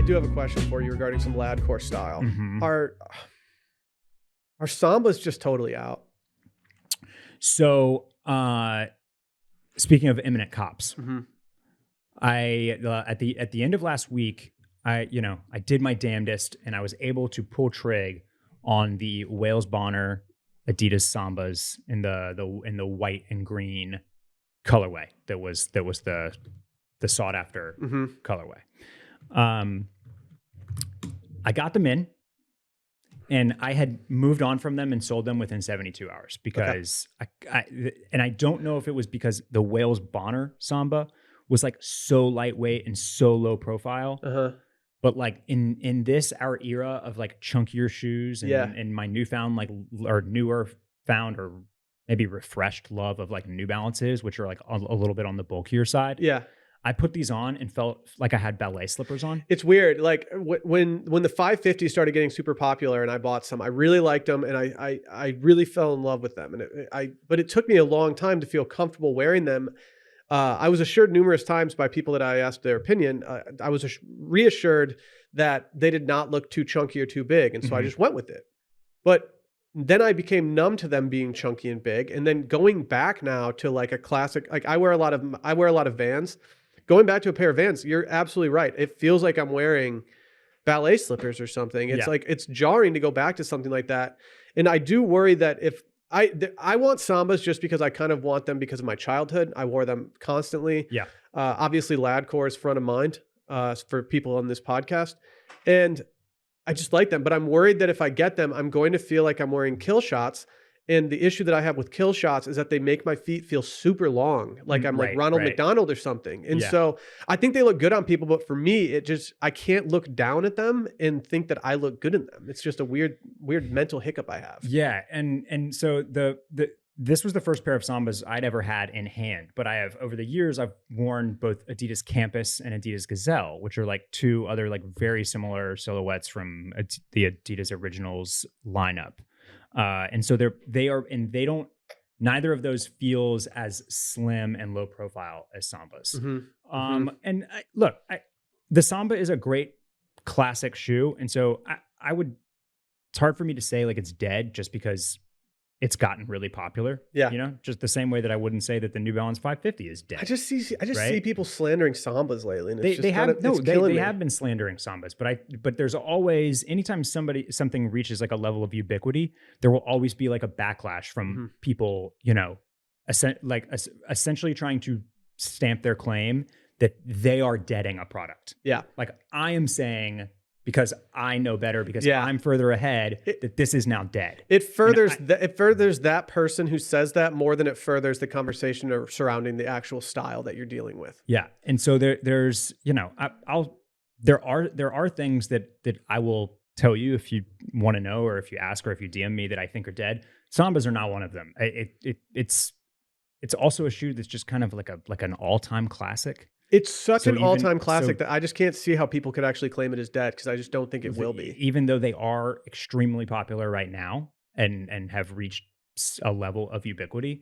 do have a question for you regarding some ladcore style. Mm-hmm. Are Sambas just totally out? So, speaking of imminent cops, Mm-hmm. at the end of last week, I did my damnedest and I was able to pull trig on the Wales Bonner Adidas Sambas in the white and green colorway that was the sought after Mm-hmm. colorway. I got them in, and I had moved on from them and sold them within 72 hours because I don't know if it was because the Wales Bonner Samba was like so lightweight and so low profile. Uh-huh. But like in this our era of like chunkier shoes and my newfound like or newer found or maybe refreshed love of like New Balances, which are like a little bit on the bulkier side. Yeah. I put these on and felt like I had ballet slippers on. It's weird. Like when the 550 started getting super popular and I bought some, I really liked them and I really fell in love with them. And but it took me a long time to feel comfortable wearing them. I was assured numerous times by people that I asked their opinion. I was reassured that they did not look too chunky or too big. And so I just went with it. But then I became numb to them being chunky and big. And then going back now to like a classic, like I wear a lot of Vans. Going back to a pair of Vans, you're absolutely right. It feels like I'm wearing ballet slippers or something. It's like, it's jarring to go back to something like that. And I do worry that if I want Sambas just because I kind of want them because of my childhood. I wore them constantly. Yeah. Obviously ladcore is front of mind for people on this podcast. And I just like them, but I'm worried that if I get them, I'm going to feel like I'm wearing kill shots. And the issue that I have with kill shots is that they make my feet feel super long, like I'm like Ronald McDonald or something. And so I think they look good on people, but for me, I can't look down at them and think that I look good in them. It's just a weird mental hiccup I have. Yeah. And so this was the first pair of Sambas I'd ever had in hand, but over the years, I've worn both Adidas Campus and Adidas Gazelle, which are like two other like very similar silhouettes from the Adidas Originals lineup. And so neither of those feels as slim and low profile as Sambas. Mm-hmm. And the Samba is a great classic shoe. And so it's hard for me to say like it's dead just because it's gotten really popular. Yeah. Just the same way that I wouldn't say that the New Balance 550 is dead. I just see people slandering Sambas lately. And they have been slandering Sambas, but there's always, anytime something reaches like a level of ubiquity, there will always be like a backlash from people, essentially trying to stamp their claim that they are deading a product. Yeah. Like I am saying, because I know better, because I'm further ahead, that this is now dead. It furthers that person who says that more than it furthers the conversation surrounding the actual style that you're dealing with. Yeah, and so there's there are things that I will tell you if you want to know, or if you ask, or if you DM me that I think are dead. Sambas are not one of them. It's also a shoe that's just kind of like an all-time classic. It's such an all-time classic that I just can't see how people could actually claim it as dead, because I just don't think it will be. Even though they are extremely popular right now and have reached a level of ubiquity,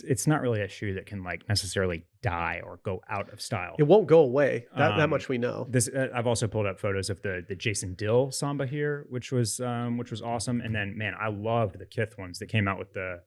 it's not really a shoe that can like necessarily die or go out of style. It won't go away. That much we know. I've also pulled up photos of the Jason Dill Samba here, which was awesome. And then man, I loved the Kith ones that came out with the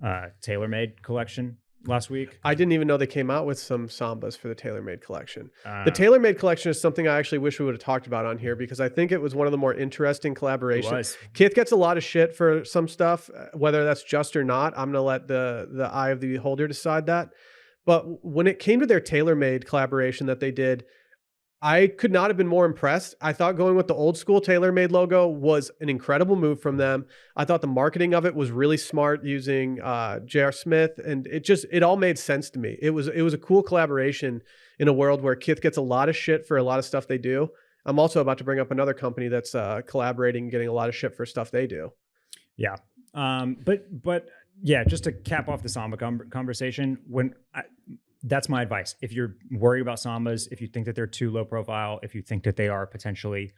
TaylorMade collection last week. I didn't even know they came out with some Sambas for the TaylorMade collection. The TaylorMade collection is something I actually wish we would have talked about on here, because I think it was one of the more interesting collaborations. Kith gets a lot of shit for some stuff, whether that's just or not. I'm going to let the eye of the beholder decide that. But when it came to their TaylorMade collaboration that they did, I could not have been more impressed. I thought going with the old school TaylorMade logo was an incredible move from them. I thought the marketing of it was really smart, using J.R. Smith, and it all made sense to me. It was a cool collaboration in a world where Kith gets a lot of shit for a lot of stuff they do. I'm also about to bring up another company that's collaborating and getting a lot of shit for stuff they do. Yeah. But yeah, just to cap off the Samba conversation, that's my advice. If you're worried about Sambas, if you think that they're too low profile, if you think that they are potentially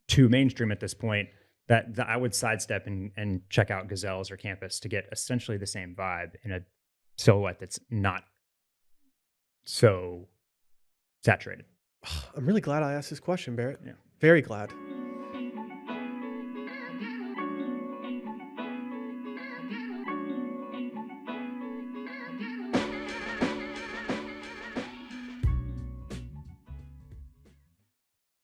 too mainstream at this point, that I would sidestep and check out Gazelles or Campus to get essentially the same vibe in a silhouette that's not so saturated. I'm really glad I asked this question, Barrett. Yeah. Very glad.